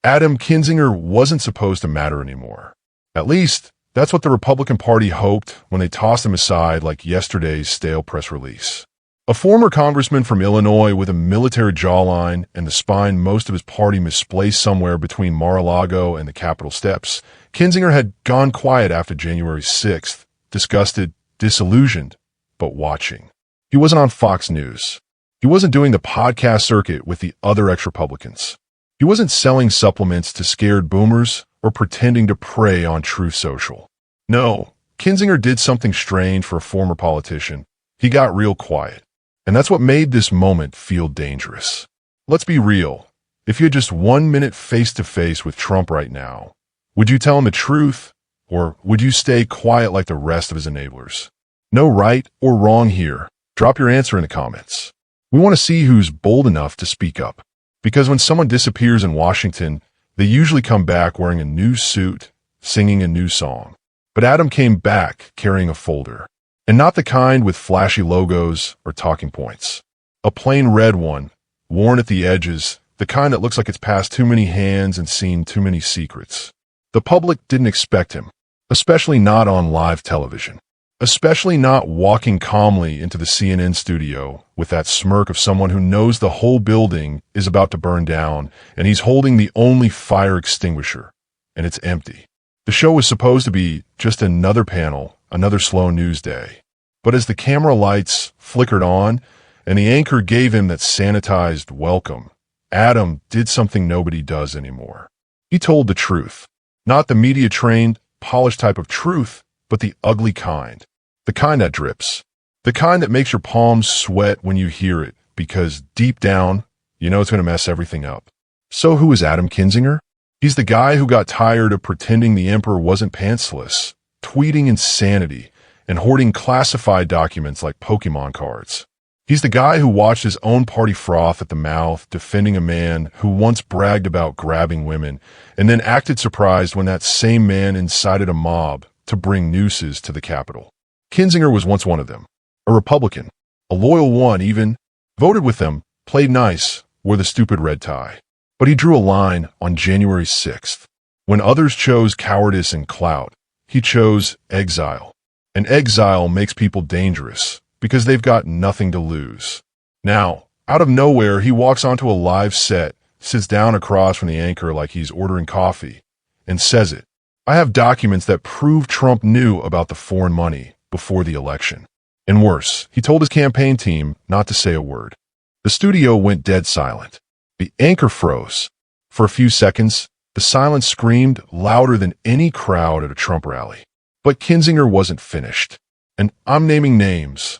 Adam Kinzinger wasn't supposed to matter anymore. At least, that's what the Republican Party hoped when they tossed him aside like yesterday's stale press release. A former congressman from Illinois with a military jawline and the spine most of his party misplaced somewhere between Mar-a-Lago and the Capitol steps, Kinzinger had gone quiet after January 6th, disgusted, disillusioned, but watching. He wasn't on Fox News. He wasn't doing the podcast circuit with the other ex-Republicans. He wasn't selling supplements to scared boomers or pretending to prey on Truth Social. No, Kinzinger did something strange for a former politician. He got real quiet. And that's what made this moment feel dangerous. Let's be real. If you had just 1 minute face-to-face with Trump right now, would you tell him the truth, or would you stay quiet like the rest of his enablers? No right or wrong here. Drop your answer in the comments. We want to see who's bold enough to speak up. Because when someone disappears in Washington, they usually come back wearing a new suit, singing a new song. But Adam came back carrying a folder. And not the kind with flashy logos or talking points. A plain red one, worn at the edges, the kind that looks like it's passed too many hands and seen too many secrets. The public didn't expect him, especially not on live television. Especially not walking calmly into the CNN studio with that smirk of someone who knows the whole building is about to burn down and he's holding the only fire extinguisher, and it's empty. The show was supposed to be just another panel, another slow news day. But as the camera lights flickered on and the anchor gave him that sanitized welcome, Adam did something nobody does anymore. He told the truth. Not the media-trained, polished type of truth, but the ugly kind. The kind that drips. The kind that makes your palms sweat when you hear it, because deep down, you know it's going to mess everything up. So who is Adam Kinzinger? He's the guy who got tired of pretending the emperor wasn't pantsless, tweeting insanity, and hoarding classified documents like Pokemon cards. He's the guy who watched his own party froth at the mouth, defending a man who once bragged about grabbing women, and then acted surprised when that same man incited a mob to bring nooses to the Capitol. Kinzinger was once one of them. A Republican. A loyal one, even. Voted with them, played nice, wore the stupid red tie. But he drew a line on January 6th. When others chose cowardice and clout, he chose exile. And exile makes people dangerous because they've got nothing to lose. Now, out of nowhere, he walks onto a live set, sits down across from the anchor like he's ordering coffee, and says it. I have documents that prove Trump knew about the foreign money before the election. And worse, he told his campaign team not to say a word. The studio went dead silent. The anchor froze. For a few seconds, the silence screamed louder than any crowd at a Trump rally. But Kinzinger wasn't finished. And I'm naming names.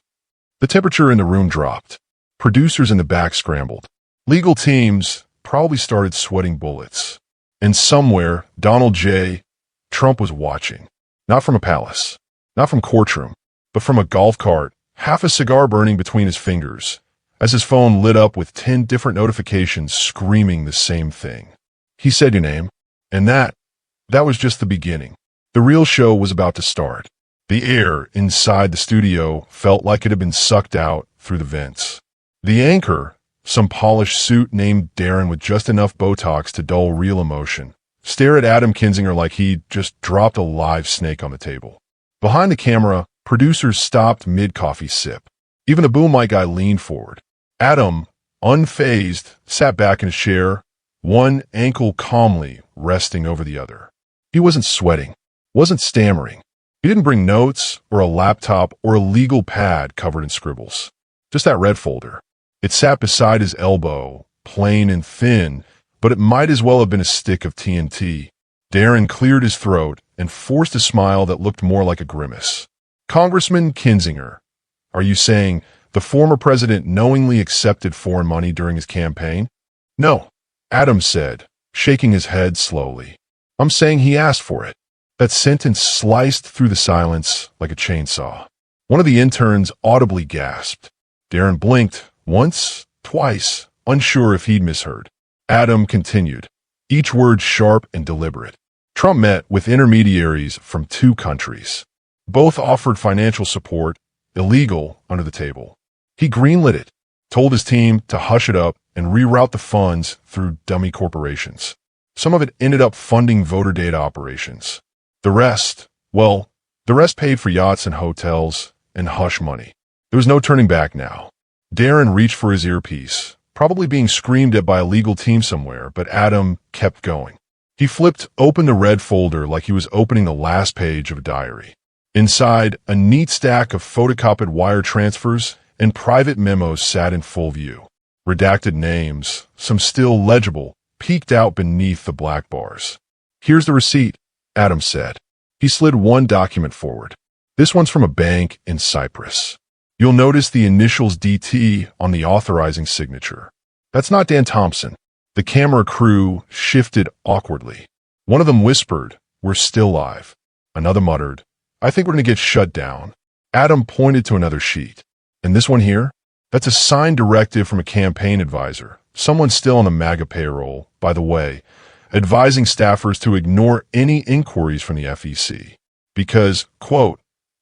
The temperature in the room dropped. Producers in the back scrambled. Legal teams probably started sweating bullets. And somewhere, Donald J. Trump was watching. Not from a palace. Not from courtroom. But from a golf cart, half a cigar burning between his fingers, as his phone lit up with 10 different notifications screaming the same thing. He said your name, and that was just the beginning. The real show was about to start. The air inside the studio felt like it had been sucked out through the vents. The anchor, some polished suit named Darren with just enough Botox to dull real emotion, stared at Adam Kinzinger like he'd just dropped a live snake on the table. Behind the camera, producers stopped mid-coffee sip. Even the boom mic guy leaned forward. Adam, unfazed, sat back in his chair, one ankle calmly resting over the other. He wasn't sweating, wasn't stammering. He didn't bring notes or a laptop or a legal pad covered in scribbles. Just that red folder. It sat beside his elbow, plain and thin, but it might as well have been a stick of TNT. Darren cleared his throat and forced a smile that looked more like a grimace. Congressman Kinzinger, are you saying the former president knowingly accepted foreign money during his campaign? No, Adam said, shaking his head slowly. I'm saying he asked for it. That sentence sliced through the silence like a chainsaw. One of the interns audibly gasped. Darren blinked once, twice, unsure if he'd misheard. Adam continued, each word sharp and deliberate. Trump met with intermediaries from 2 countries. Both offered financial support, illegal, under the table. He greenlit it, told his team to hush it up and reroute the funds through dummy corporations. Some of it ended up funding voter data operations. The rest, well, the rest paid for yachts and hotels and hush money. There was no turning back now. Darren reached for his earpiece, probably being screamed at by a legal team somewhere, but Adam kept going. He flipped open the red folder like he was opening the last page of a diary. Inside, a neat stack of photocopied wire transfers and private memos sat in full view. Redacted names, some still legible, peeked out beneath the black bars. "Here's the receipt," Adam said. He slid one document forward. "This one's from a bank in Cyprus. You'll notice the initials DT on the authorizing signature. That's not Dan Thompson." The camera crew shifted awkwardly. One of them whispered, "We're still live." Another muttered, "I think we're going to get shut down." Adam pointed to another sheet. "And this one here? That's a signed directive from a campaign advisor, someone still on the MAGA payroll, by the way, advising staffers to ignore any inquiries from the FEC. Because, quote,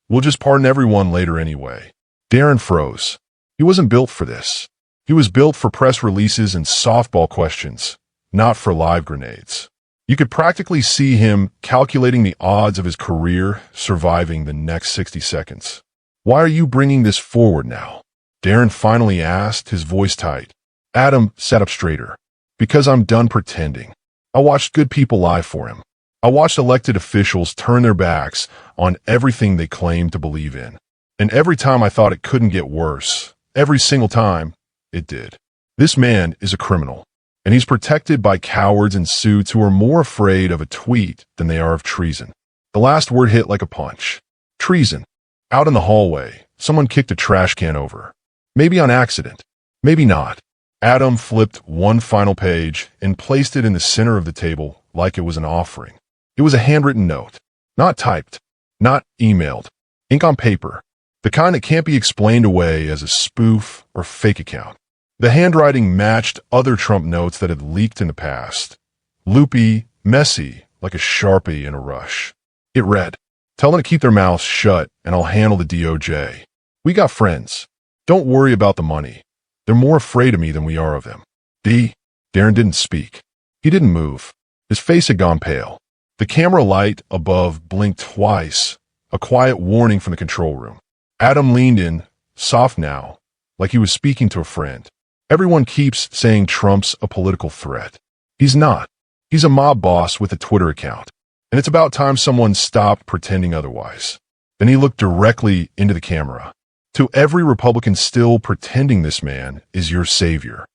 we'll just pardon everyone later anyway." Darren froze. He wasn't built for this. He was built for press releases and softball questions, not for live grenades. You could practically see him calculating the odds of his career surviving the next 60 seconds. "Why are you bringing this forward now?" Darren finally asked, his voice tight. Adam sat up straighter. "Because I'm done pretending. I watched good people lie for him. I watched elected officials turn their backs on everything they claimed to believe in. And every time I thought it couldn't get worse, every single time, it did. This man is a criminal, and he's protected by cowards in suits who are more afraid of a tweet than they are of treason." The last word hit like a punch. Treason. Out in the hallway, someone kicked a trash can over. Maybe on accident. Maybe not. Adam flipped one final page and placed it in the center of the table like it was an offering. It was a handwritten note. Not typed. Not emailed. Ink on paper. The kind that can't be explained away as a spoof or fake account. The handwriting matched other Trump notes that had leaked in the past. Loopy, messy, like a Sharpie in a rush. It read, "Tell them to keep their mouths shut and I'll handle the DOJ. We got friends. Don't worry about the money. They're more afraid of me than we are of them." Darren didn't speak. He didn't move. His face had gone pale. The camera light above blinked twice, a quiet warning from the control room. Adam leaned in, soft now, like he was speaking to a friend. Everyone keeps saying Trump's a political threat. He's not. He's a mob boss with a Twitter account. And it's about time someone stopped pretending otherwise. Then he looked directly into the camera. "To every Republican still pretending this man is your savior,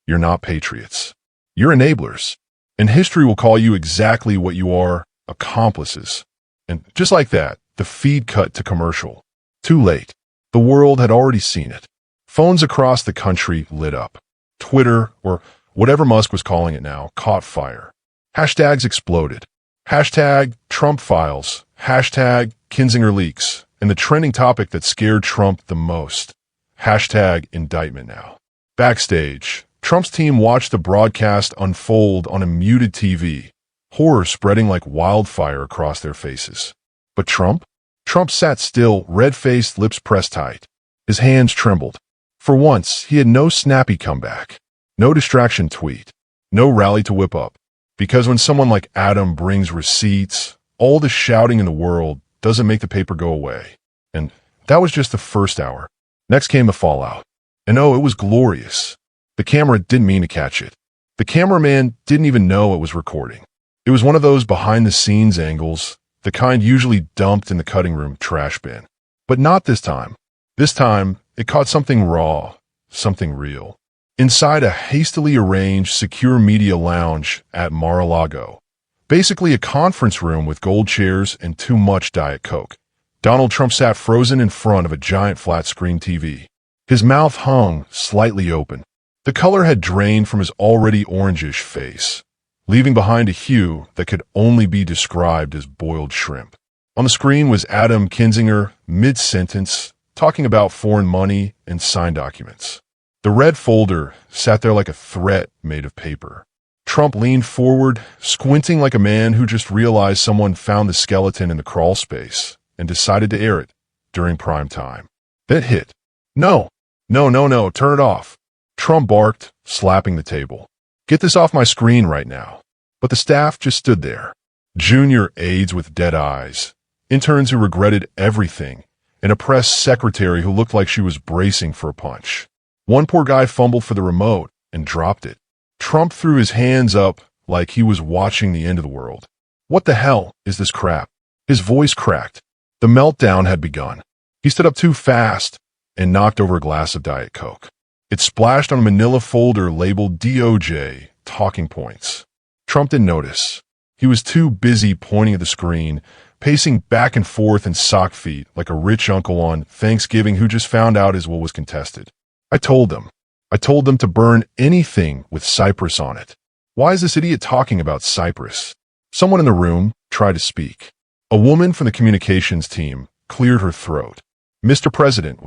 you're not patriots. You're enablers. And history will call you exactly what you are, accomplices." And just like that, the feed cut to commercial. Too late. The world had already seen it. Phones across the country lit up. Twitter, or whatever Musk was calling it now, caught fire. Hashtags exploded. Hashtag Trump files. Hashtag Kinzinger leaks. And the trending topic that scared Trump the most. Hashtag indictment now. Backstage, Trump's team watched the broadcast unfold on a muted TV, horror spreading like wildfire across their faces. But Trump? Trump sat still, red-faced, lips pressed tight. His hands trembled. For once, he had no snappy comeback. No distraction tweet. No rally to whip up. Because when someone like Adam brings receipts, all the shouting in the world doesn't make the paper go away. And that was just the first hour. Next came the fallout. And oh, it was glorious. The camera didn't mean to catch it. The cameraman didn't even know it was recording. It was one of those behind-the-scenes angles, the kind usually dumped in the cutting room trash bin. But not this time. This time, it caught something raw, something real. Inside a hastily arranged secure media lounge at Mar-a-Lago. Basically a conference room with gold chairs and too much Diet Coke. Donald Trump sat frozen in front of a giant flat-screen TV. His mouth hung slightly open. The color had drained from his already orangish face, leaving behind a hue that could only be described as boiled shrimp. On the screen was Adam Kinzinger, mid-sentence, talking about foreign money and signed documents. The red folder sat there like a threat made of paper. Trump leaned forward, squinting like a man who just realized someone found the skeleton in the crawl space and decided to air it during prime time. Then it hit. No, turn it off. Trump barked, slapping the table. "Get this off my screen right now." But the staff just stood there. Junior aides with dead eyes, interns who regretted everything, and a press secretary who looked like she was bracing for a punch. One poor guy fumbled for the remote and dropped it. Trump threw his hands up like he was watching the end of the world. What the hell is this crap? His voice cracked. The meltdown had begun. He stood up too fast and knocked over a glass of Diet Coke. It splashed on a manila folder labeled DOJ, talking points. Trump didn't notice. He was too busy pointing at the screen, pacing back and forth in sock feet like a rich uncle on Thanksgiving who just found out his will was contested. I told them to burn anything with Cyprus on it. Why is this idiot talking about Cyprus? Someone in the room tried to speak. A woman from the communications team cleared her throat. Mr. President,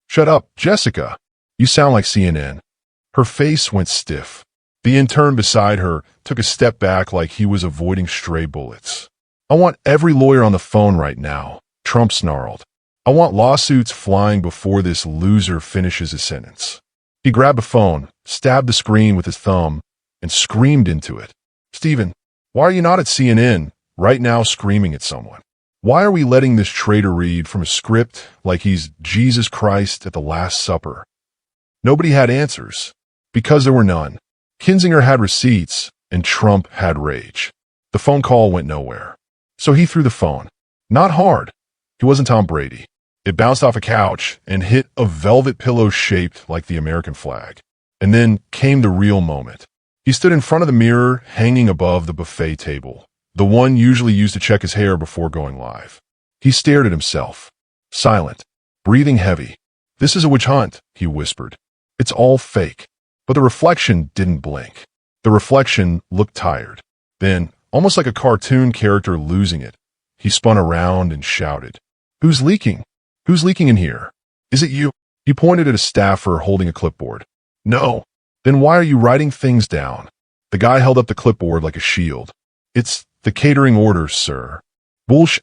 Shut up, Jessica. You sound like CNN. Her face went stiff. The intern beside her took a step back like he was avoiding stray bullets. I want every lawyer on the phone right now, Trump snarled. I want lawsuits flying before this loser finishes his sentence. He grabbed a phone, stabbed the screen with his thumb, and screamed into it. Stephen, why are you not at CNN right now screaming at someone? Why are we letting this traitor read from a script like he's Jesus Christ at the Last Supper? Nobody had answers, because there were none. Kinzinger had receipts, and Trump had rage. The phone call went nowhere. So he threw the phone. Not hard. He wasn't Tom Brady. It bounced off a couch and hit a velvet pillow shaped like the American flag. And then came the real moment. He stood in front of the mirror hanging above the buffet table, the one usually used to check his hair before going live. He stared at himself, silent, breathing heavy. This is a witch hunt, he whispered. It's all fake. But the reflection didn't blink. The reflection looked tired. Then, almost like a cartoon character losing it, he spun around and shouted, Who's leaking? Who's leaking in here? Is it you? He pointed at a staffer holding a clipboard. No. Then why are you writing things down? The guy held up the clipboard like a shield. It's the catering orders, sir. Bullsh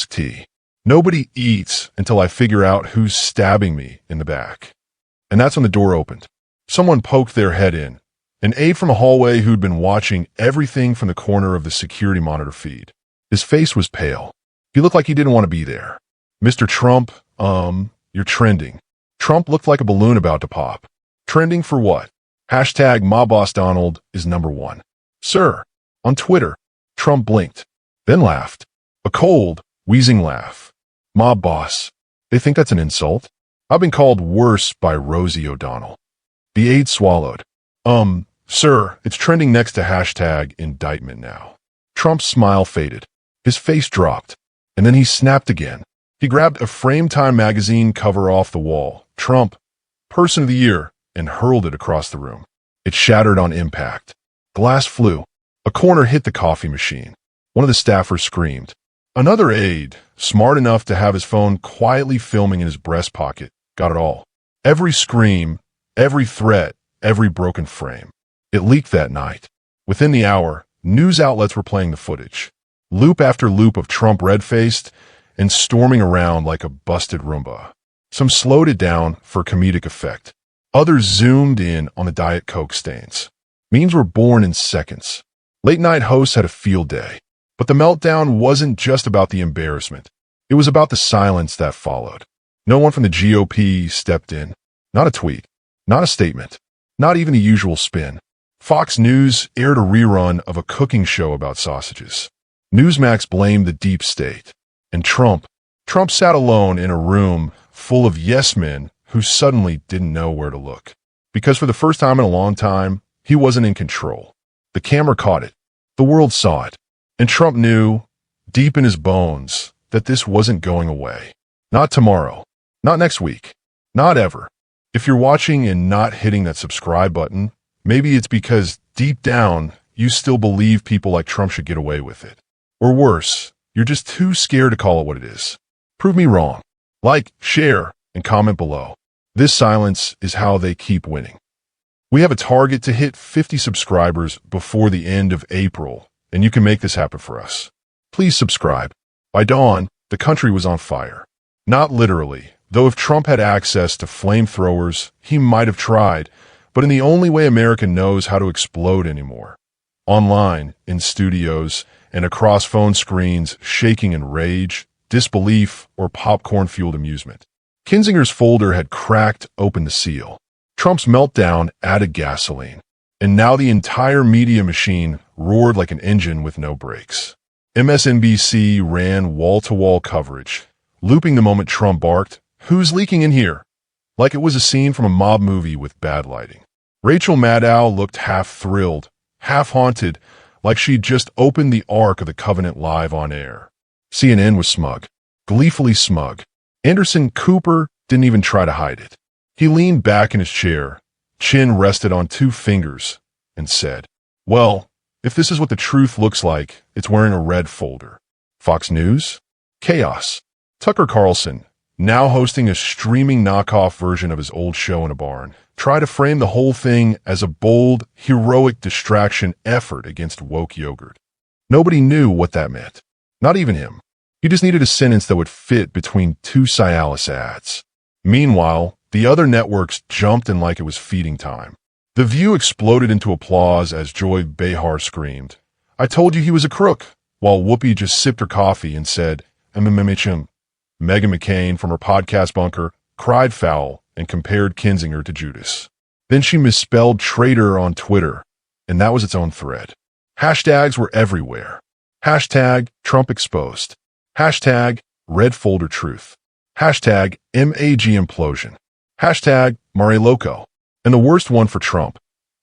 *T. Nobody eats until I figure out who's stabbing me in the back. And that's when the door opened. Someone poked their head in. An aide from a hallway who'd been watching everything from the corner of the security monitor feed. His face was pale. He looked like he didn't want to be there. Mr. Trump, you're trending. Trump looked like a balloon about to pop. Trending for what? #MyBossDonald is #1. Sir, on Twitter. Trump blinked, then laughed. A cold, wheezing laugh. Mob boss. They think that's an insult? I've been called worse by Rosie O'Donnell. The aide swallowed. Sir, it's trending next to #indictment now. Trump's smile faded. His face dropped, and then he snapped again. He grabbed a Frame Time magazine cover off the wall, Trump, Person of the Year, and hurled it across the room. It shattered on impact. Glass flew. A corner hit the coffee machine. One of the staffers screamed. Another aide, smart enough to have his phone quietly filming in his breast pocket, got it all. Every scream, every threat, every broken frame. It leaked that night. Within the hour, news outlets were playing the footage. Loop after loop of Trump red-faced and storming around like a busted Roomba. Some slowed it down for comedic effect. Others zoomed in on the Diet Coke stains. Memes were born in seconds. Late-night hosts had a field day. But the meltdown wasn't just about the embarrassment. It was about the silence that followed. No one from the GOP stepped in. Not a tweet. Not a statement. Not even the usual spin. Fox News aired a rerun of a cooking show about sausages. Newsmax blamed the deep state. And Trump sat alone in a room full of yes-men who suddenly didn't know where to look. Because for the first time in a long time, he wasn't in control. The camera caught it. The world saw it. And Trump knew, deep in his bones, that this wasn't going away. Not tomorrow. Not next week. Not ever. If you're watching and not hitting that subscribe button, maybe it's because deep down, you still believe people like Trump should get away with it. Or worse, you're just too scared to call it what it is. Prove me wrong. Like, share, and comment below. This silence is how they keep winning. We have a target to hit 50 subscribers before the end of April, and you can make this happen for us. Please subscribe. By dawn, the country was on fire. Not literally, though if Trump had access to flamethrowers, he might have tried, but in the only way America knows how to explode anymore. online, in studios, and across phone screens, shaking in rage, disbelief, or popcorn-fueled amusement. Kinzinger's folder had cracked open the seal. Trump's meltdown added gasoline, and now the entire media machine roared like an engine with no brakes. MSNBC ran wall-to-wall coverage, looping the moment Trump barked, "Who's leaking in here?" like it was a scene from a mob movie with bad lighting. Rachel Maddow looked half thrilled, half haunted, like she'd just opened the Ark of the Covenant live on air. CNN was smug, gleefully smug. Anderson Cooper didn't even try to hide it. He leaned back in his chair, chin rested on 2 fingers, and said, "Well, if this is what the truth looks like, it's wearing a red folder." Fox News? Chaos. Tucker Carlson, now hosting a streaming knockoff version of his old show in a barn, tried to frame the whole thing as a bold, heroic distraction effort against woke yogurt. Nobody knew what that meant. Not even him. He just needed a sentence that would fit between 2 Cialis ads. Meanwhile, the other networks jumped in like it was feeding time. The View exploded into applause as Joy Behar screamed, "I told you he was a crook," while Whoopi just sipped her coffee and said, "MMMHM." Meghan McCain, from her podcast bunker, cried foul and compared Kinzinger to Judas. Then she misspelled traitor on Twitter, and that was its own thread. Hashtags were everywhere. Hashtag Trump exposed. Hashtag red folder truth. Hashtag MAG implosion. Hashtag Mare Loco. And the worst one for Trump.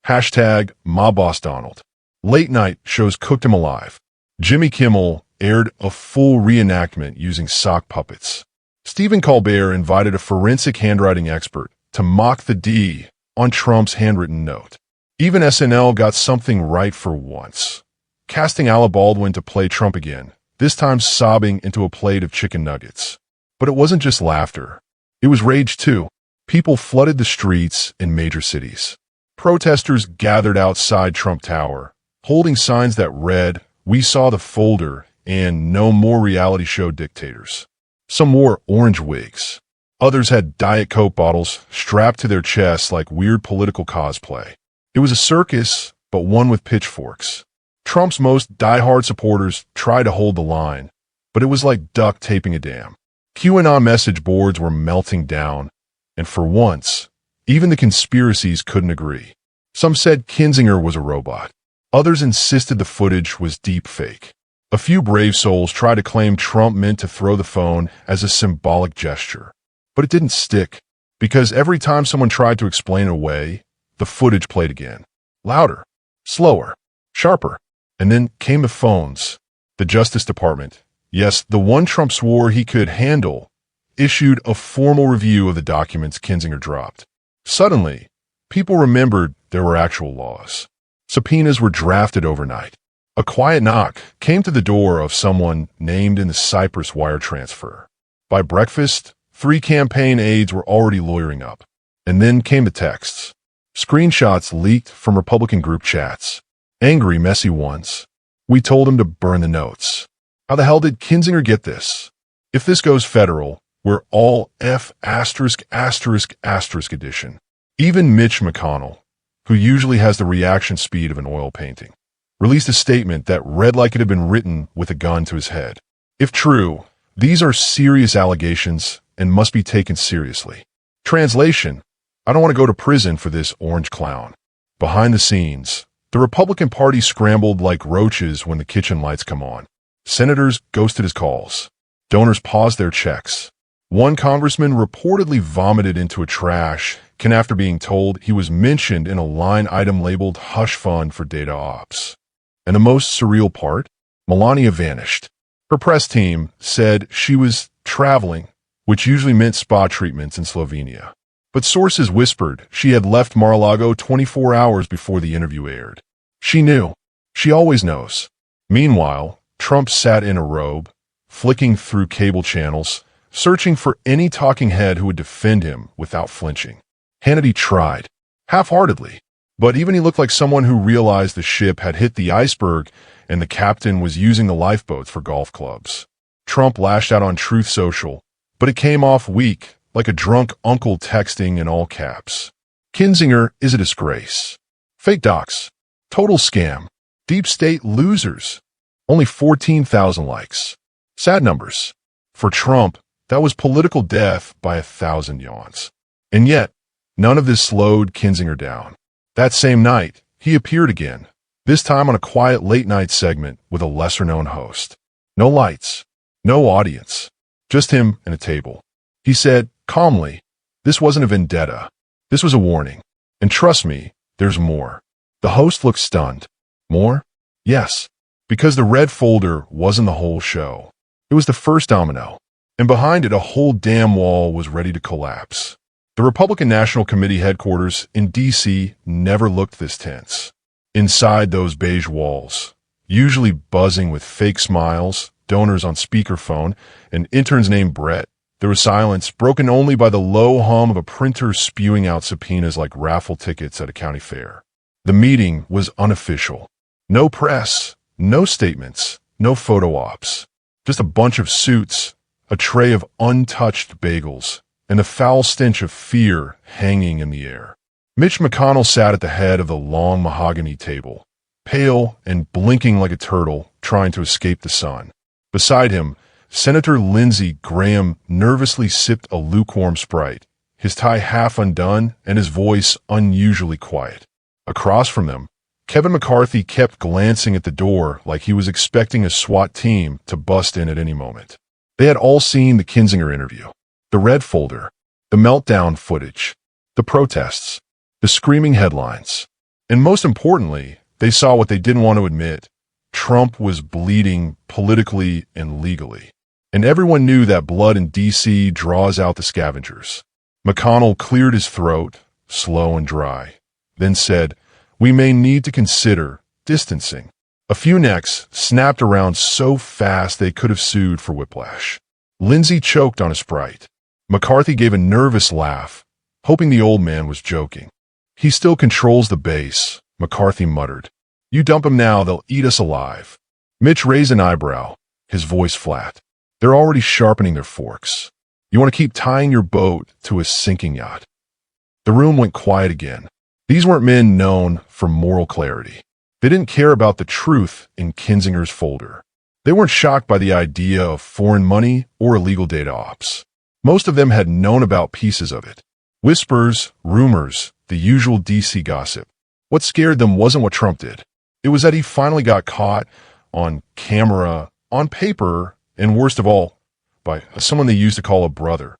Hashtag My Boss Donald. Late night shows cooked him alive. Jimmy Kimmel aired a full reenactment using sock puppets. Stephen Colbert invited a forensic handwriting expert to mock the D on Trump's handwritten note. Even SNL got something right for once, casting Alec Baldwin to play Trump again, this time sobbing into a plate of chicken nuggets. But it wasn't just laughter. It was rage too. People flooded the streets in major cities. Protesters gathered outside Trump Tower, holding signs that read, "We saw the folder," and "No more reality show dictators." Some wore orange wigs. Others had Diet Coke bottles strapped to their chests like weird political cosplay. It was a circus, but one with pitchforks. Trump's most diehard supporters tried to hold the line, but it was like duct taping a dam. QAnon message boards were melting down, and for once, even the conspiracies couldn't agree. Some said Kinzinger was a robot. Others insisted the footage was deep fake. A few brave souls tried to claim Trump meant to throw the phone as a symbolic gesture. But it didn't stick, because every time someone tried to explain it away, the footage played again. Louder, slower, sharper. And then came the phones. The Justice Department, yes, the one Trump swore he could handle, issued a formal review of the documents Kinzinger dropped. Suddenly, people remembered there were actual laws. Subpoenas were drafted overnight. A quiet knock came to the door of someone named in the Cyprus wire transfer. By breakfast, 3 campaign aides were already lawyering up. And then came the texts. Screenshots leaked from Republican group chats. Angry, messy ones. "We told him to burn the notes." How the hell did Kinzinger get this? If this goes federal, we're all F*** edition. Even Mitch McConnell, who usually has the reaction speed of an oil painting, released a statement that read like it had been written with a gun to his head. If true, these are serious allegations and must be taken seriously. Translation: I don't want to go to prison for this orange clown. Behind the scenes, the Republican Party scrambled like roaches when the kitchen lights come on. Senators ghosted his calls. Donors paused their checks. One congressman reportedly vomited into a trash can after being told he was mentioned in a line item labeled hush fund for data ops. And the most surreal part? Melania vanished. Her press team said she was traveling, which usually meant spa treatments in Slovenia. But sources whispered she had left Mar-a-Lago 24 hours before the interview aired. She knew. She always knows. Meanwhile, Trump sat in a robe, flicking through cable channels, searching for any talking head who would defend him without flinching. Hannity tried, half-heartedly, but even he looked like someone who realized the ship had hit the iceberg and the captain was using the lifeboats for golf clubs. Trump lashed out on Truth Social, but it came off weak, like a drunk uncle texting in all caps. Kinzinger is a disgrace. Fake docs. Total scam. Deep state losers. Only 14,000 likes. Sad numbers. For Trump, that was political death by 1,000 yawns. And yet, none of this slowed Kinzinger down. That same night, he appeared again, this time on a quiet late-night segment with a lesser-known host. No lights, no audience, just him and a table. He said, calmly, this wasn't a vendetta. This was a warning. And trust me, there's more. The host looked stunned. More? Yes. Because the red folder wasn't the whole show. It was the first domino. And behind it, a whole damn wall was ready to collapse. The Republican National Committee headquarters in D.C. never looked this tense. Inside those beige walls, usually buzzing with fake smiles, donors on speakerphone, and interns named Brett, there was silence, broken only by the low hum of a printer spewing out subpoenas like raffle tickets at a county fair. The meeting was unofficial. No press, no statements, no photo ops. Just a bunch of suits, a tray of untouched bagels, and the foul stench of fear hanging in the air. Mitch McConnell sat at the head of the long mahogany table, pale and blinking like a turtle trying to escape the sun. Beside him, Senator Lindsey Graham nervously sipped a lukewarm Sprite, his tie half undone and his voice unusually quiet. Across from them, Kevin McCarthy kept glancing at the door like he was expecting a SWAT team to bust in at any moment. They had all seen the Kinzinger interview, the red folder, the meltdown footage, the protests, the screaming headlines. And most importantly, they saw what they didn't want to admit. Trump was bleeding politically and legally. And everyone knew that blood in D.C. draws out the scavengers. McConnell cleared his throat, slow and dry, then said, "We may need to consider distancing." A few necks snapped around so fast they could have sued for whiplash. Lindsey choked on a Sprite. McCarthy gave a nervous laugh, hoping the old man was joking. "He still controls the base," McCarthy muttered. "You dump him now, they'll eat us alive." Mitch raised an eyebrow, his voice flat. "They're already sharpening their forks. You want to keep tying your boat to a sinking yacht." The room went quiet again. These weren't men known for moral clarity. They didn't care about the truth in Kinzinger's folder. They weren't shocked by the idea of foreign money or illegal data ops. Most of them had known about pieces of it. Whispers, rumors, the usual DC gossip. What scared them wasn't what Trump did. It was that he finally got caught on camera, on paper, and worst of all, by someone they used to call a brother.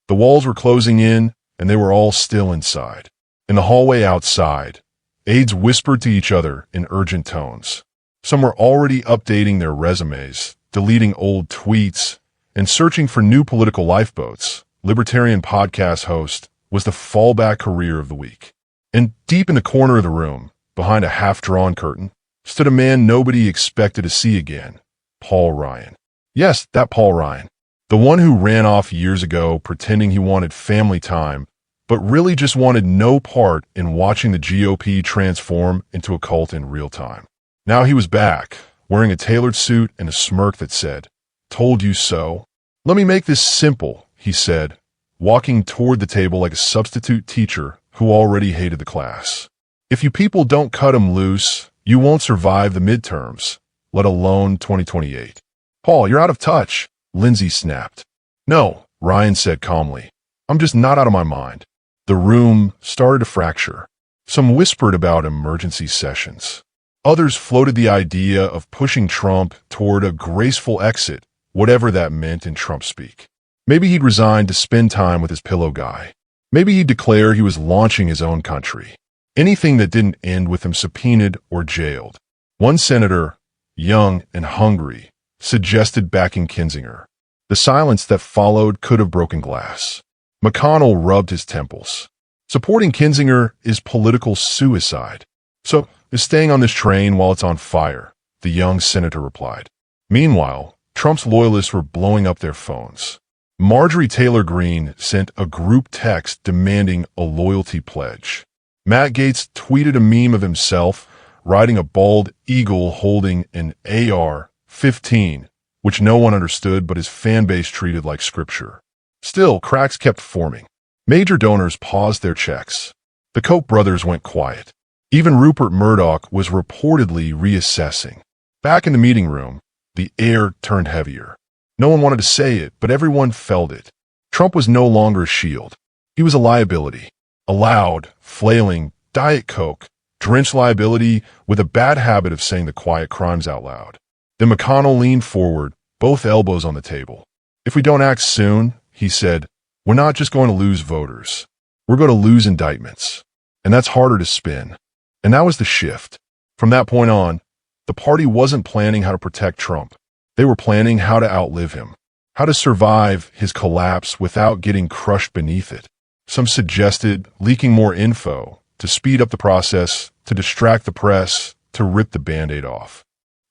The walls were closing in, and they were all still inside. In the hallway outside, aides whispered to each other in urgent tones. Some were already updating their resumes, deleting old tweets, and searching for new political lifeboats. Libertarian podcast host was the fallback career of the week. And deep in the corner of the room, behind a half-drawn curtain, stood a man nobody expected to see again, Paul Ryan. Yes, that Paul Ryan. The one who ran off years ago pretending he wanted family time, but really just wanted no part in watching the GOP transform into a cult in real time. Now he was back, wearing a tailored suit and a smirk that said, "Told you so." "Let me make this simple," he said, walking toward the table like a substitute teacher who already hated the class. "If you people don't cut him loose, you won't survive the midterms, let alone 2028. "Paul, you're out of touch," Lindsey snapped. "No," Ryan said calmly. "I'm just not out of my mind." The room started to fracture. Some whispered about emergency sessions. Others floated the idea of pushing Trump toward a graceful exit, whatever that meant in Trump speak. Maybe he'd resign to spend time with his pillow guy. Maybe he'd declare he was launching his own country. Anything that didn't end with him subpoenaed or jailed. One senator, young and hungry, suggested backing Kinzinger. The silence that followed could have broken glass. McConnell rubbed his temples. Supporting Kinzinger is political suicide. "So, is staying on this train while it's on fire," the young senator replied. Meanwhile, Trump's loyalists were blowing up their phones. Marjorie Taylor Greene sent a group text demanding a loyalty pledge. Matt Gaetz tweeted a meme of himself riding a bald eagle holding an AR-15, which no one understood but his fan base treated like scripture. Still, cracks kept forming. Major donors paused their checks. The Koch brothers went quiet. Even Rupert Murdoch was reportedly reassessing. Back in the meeting room, the air turned heavier. No one wanted to say it, but everyone felt it. Trump was no longer a shield. He was a liability. A loud, flailing, Diet Coke, drenched liability with a bad habit of saying the quiet crimes out loud. Then McConnell leaned forward, both elbows on the table. If we don't act soon, he said, we're not just going to lose voters. We're going to lose indictments. And that's harder to spin. And that was the shift. From that point on, the party wasn't planning how to protect Trump. They were planning how to outlive him, how to survive his collapse without getting crushed beneath it. Some suggested leaking more info to speed up the process, to distract the press, to rip the Band-Aid off.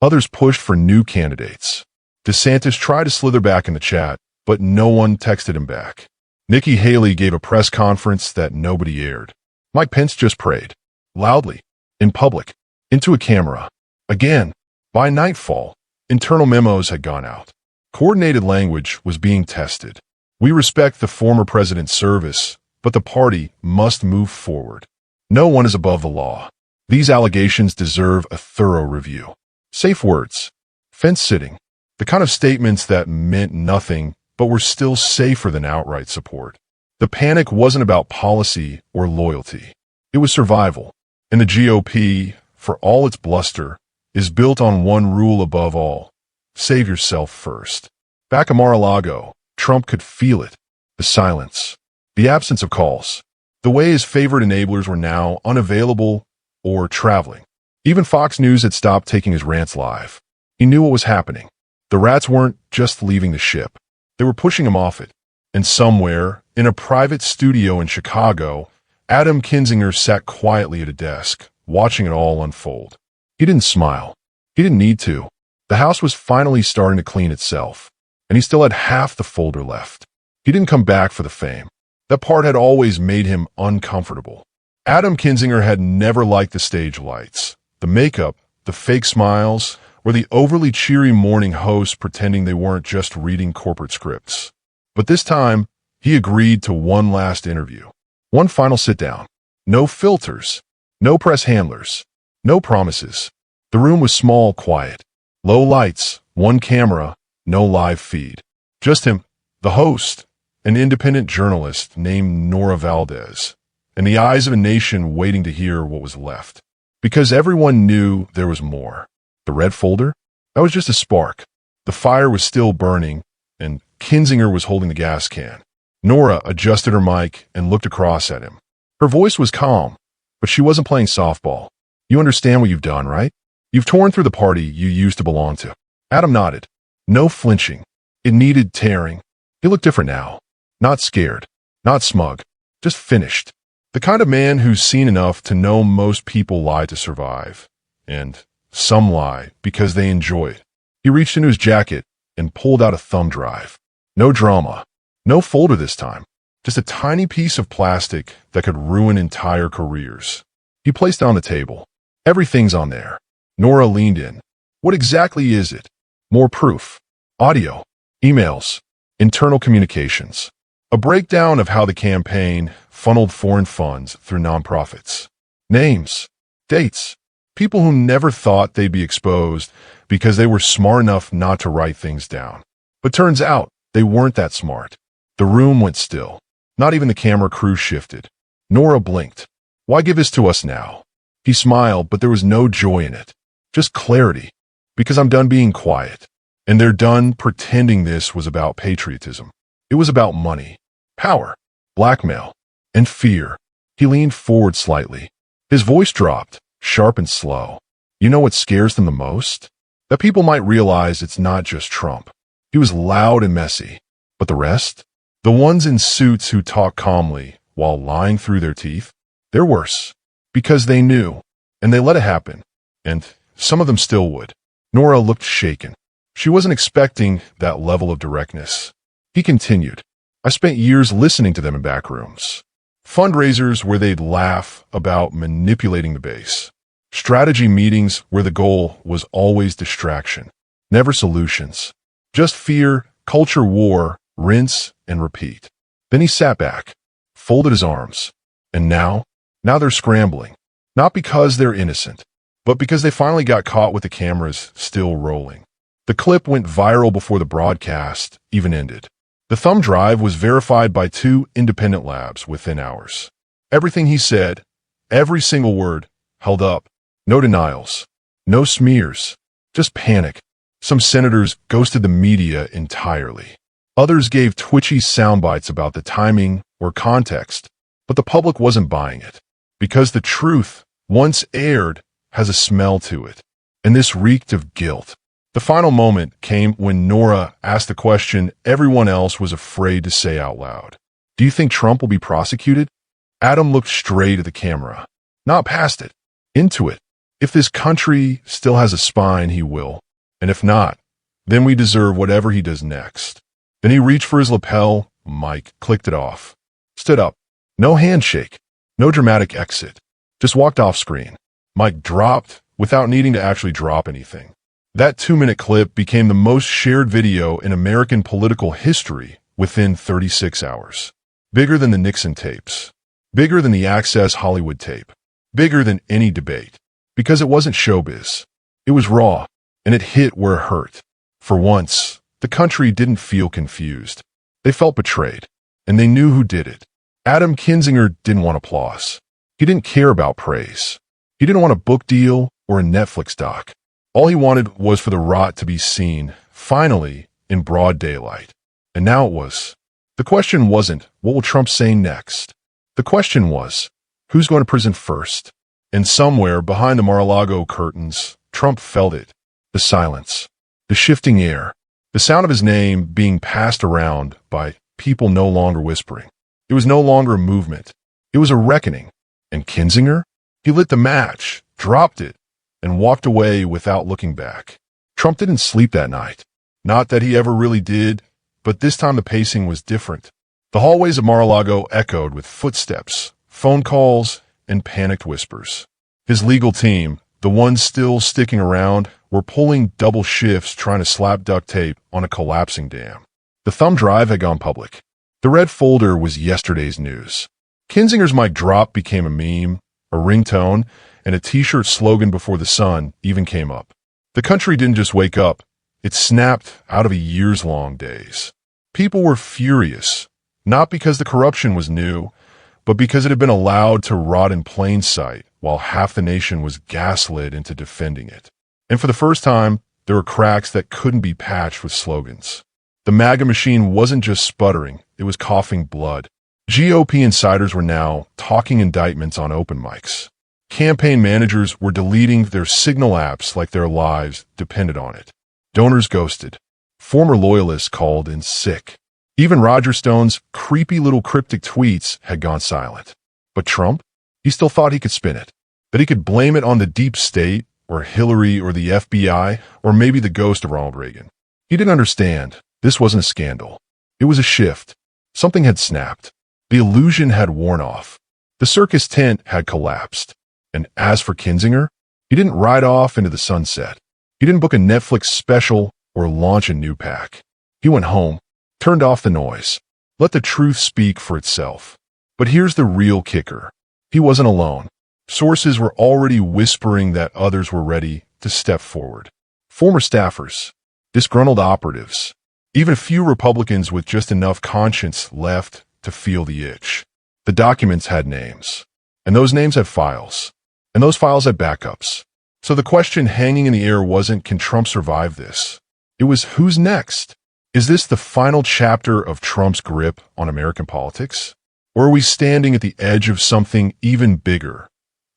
Others pushed for new candidates. DeSantis tried to slither back in the chat, but no one texted him back. Nikki Haley gave a press conference that nobody aired. Mike Pence just prayed, loudly, in public, into a camera. Again, by nightfall, internal memos had gone out. Coordinated language was being tested. We respect the former president's service, but the party must move forward. No one is above the law. These allegations deserve a thorough review. Safe words, fence sitting, the kind of statements that meant nothing but were still safer than outright support. The panic wasn't about policy or loyalty. It was survival. And the GOP, for all its bluster, is built on one rule above all. Save yourself first. Back at Mar-a-Lago, Trump could feel it. The silence. The absence of calls. The way his favorite enablers were now unavailable or traveling. Even Fox News had stopped taking his rants live. He knew what was happening. The rats weren't just leaving the ship. They were pushing him off it. And somewhere, in a private studio in Chicago, Adam Kinzinger sat quietly at a desk, watching it all unfold. He didn't smile. He didn't need to. The house was finally starting to clean itself, and he still had half the folder left. He didn't come back for the fame. That part had always made him uncomfortable. Adam Kinzinger had never liked the stage lights, the makeup, the fake smiles, or the overly cheery morning hosts pretending they weren't just reading corporate scripts. But this time, he agreed to one last interview. One final sit-down. No filters. No press handlers. No promises. The room was small, quiet. Low lights, one camera, no live feed. Just him, the host, an independent journalist named Nora Valdez, and the eyes of a nation waiting to hear what was left. Because everyone knew there was more. The red folder? That was just a spark. The fire was still burning, and Kinzinger was holding the gas can. Nora adjusted her mic and looked across at him. Her voice was calm, but she wasn't playing softball. You understand what you've done, right? You've torn through the party you used to belong to. Adam nodded. No flinching. It needed tearing. He looked different now. Not scared. Not smug. Just finished. The kind of man who's seen enough to know most people lie to survive. And some lie because they enjoy it. He reached into his jacket and pulled out a thumb drive. No drama. No folder this time. Just a tiny piece of plastic that could ruin entire careers. He placed it on the table. Everything's on there. Nora leaned in. What exactly is it? More proof. Audio. Emails. Internal communications. A breakdown of how the campaign funneled foreign funds through nonprofits. Names. Dates. People who never thought they'd be exposed because they were smart enough not to write things down. But turns out they weren't that smart. The room went still. Not even the camera crew shifted. Nora blinked. Why give this to us now? He smiled, but there was no joy in it. Just clarity. Because I'm done being quiet. And they're done pretending this was about patriotism. It was about money, power, blackmail, and fear. He leaned forward slightly. His voice dropped, sharp and slow. You know what scares them the most? That people might realize it's not just Trump. He was loud and messy. But the rest? The ones in suits who talk calmly while lying through their teeth? They're worse. Because they knew. And they let it happen. And some of them still would. Nora looked shaken. She wasn't expecting that level of directness. He continued. I spent years listening to them in back rooms. Fundraisers where they'd laugh about manipulating the base. Strategy meetings where the goal was always distraction. Never solutions. Just fear, culture war, rinse and repeat. Then he sat back, folded his arms. And now they're scrambling. Not because they're innocent, but because they finally got caught with the cameras still rolling. The clip went viral before the broadcast even ended. The thumb drive was verified by 2 independent labs within hours. Everything he said, every single word, held up. No denials, no smears, just panic. Some senators ghosted the media entirely. Others gave twitchy soundbites about the timing or context, but the public wasn't buying it. Because the truth, once aired, has a smell to it, and this reeked of guilt. The final moment came when Nora asked the question everyone else was afraid to say out loud. Do you think Trump will be prosecuted? Adam looked straight at the camera, not past it, into it. If this country still has a spine, he will. And if not, then we deserve whatever he does next. Then he reached for his lapel, mic, clicked it off. Stood up. No handshake. No dramatic exit. Just walked off screen. Mic dropped without needing to actually drop anything. That 2-minute clip became the most shared video in American political history within 36 hours. Bigger than the Nixon tapes. Bigger than the Access Hollywood tape. Bigger than any debate. Because it wasn't showbiz. It was raw, and it hit where it hurt. For once, the country didn't feel confused. They felt betrayed, and they knew who did it. Adam Kinzinger didn't want applause. He didn't care about praise. He didn't want a book deal or a Netflix doc. All he wanted was for the rot to be seen, finally, in broad daylight. And now it was. The question wasn't, what will Trump say next? The question was, who's going to prison first? And somewhere behind the Mar-a-Lago curtains, Trump felt it. The silence. The shifting air. The sound of his name being passed around by people no longer whispering. It was no longer a movement. It was a reckoning. And Kinzinger? He lit the match, dropped it, and walked away without looking back. Trump didn't sleep that night. Not that he ever really did, but this time the pacing was different. The hallways of Mar-a-Lago echoed with footsteps, phone calls, and panicked whispers. His legal team, the ones still sticking around, were pulling double shifts trying to slap duct tape on a collapsing dam. The thumb drive had gone public. The red folder was yesterday's news. Kinzinger's mic drop became a meme, a ringtone, and a t-shirt slogan before the sun even came up. The country didn't just wake up. It snapped out of a years-long daze. People were furious, not because the corruption was new, but because it had been allowed to rot in plain sight while half the nation was gaslit into defending it. And for the first time, there were cracks that couldn't be patched with slogans. The MAGA machine wasn't just sputtering, it was coughing blood. GOP insiders were now talking indictments on open mics. Campaign managers were deleting their Signal apps like their lives depended on it. Donors ghosted. Former loyalists called in sick. Even Roger Stone's creepy little cryptic tweets had gone silent. But Trump? He still thought he could spin it. That he could blame it on the deep state, or Hillary, or the FBI, or maybe the ghost of Ronald Reagan. He didn't understand. This wasn't a scandal. It was a shift. Something had snapped. The illusion had worn off. The circus tent had collapsed. And as for Kinzinger, he didn't ride off into the sunset. He didn't book a Netflix special or launch a new pack. He went home, turned off the noise, let the truth speak for itself. But here's the real kicker. He wasn't alone. Sources were already whispering that others were ready to step forward. Former staffers, disgruntled operatives, even a few Republicans with just enough conscience left to feel the itch. The documents had names, and those names had files, and those files had backups. So the question hanging in the air wasn't, can Trump survive this? It was, who's next? Is this the final chapter of Trump's grip on American politics? Or are we standing at the edge of something even bigger,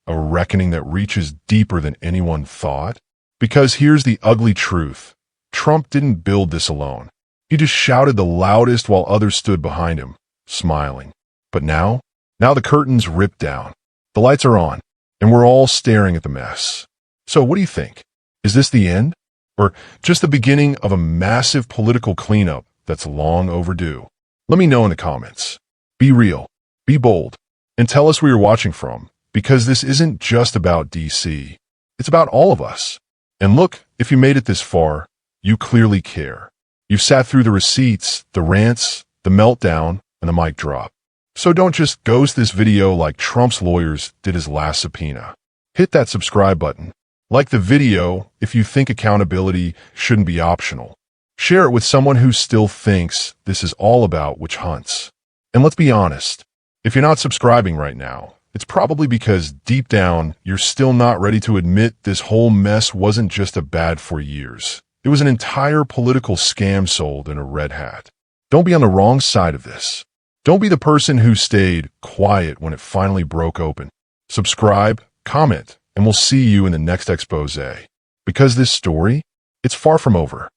a reckoning that reaches deeper than anyone thought? Because here's the ugly truth. Trump didn't build this alone. He just shouted the loudest while others stood behind him, smiling. But now the curtains ripped down. The lights are on, and we're all staring at the mess. So what do you think? Is this the end? Or just the beginning of a massive political cleanup that's long overdue? Let me know in the comments. Be real, be bold, and tell us where you're watching from, because this isn't just about DC. It's about all of us. And look, if you made it this far, you clearly care. You've sat through the receipts, the rants, the meltdown, and the mic drop. So don't just ghost this video like Trump's lawyers did his last subpoena. Hit that subscribe button. Like the video if you think accountability shouldn't be optional. Share it with someone who still thinks this is all about witch hunts. And let's be honest, if you're not subscribing right now, it's probably because deep down you're still not ready to admit this whole mess wasn't just a bad 4 years. It was an entire political scam sold in a red hat. Don't be on the wrong side of this. Don't be the person who stayed quiet when it finally broke open. Subscribe, comment, and we'll see you in the next expose. Because this story, it's far from over.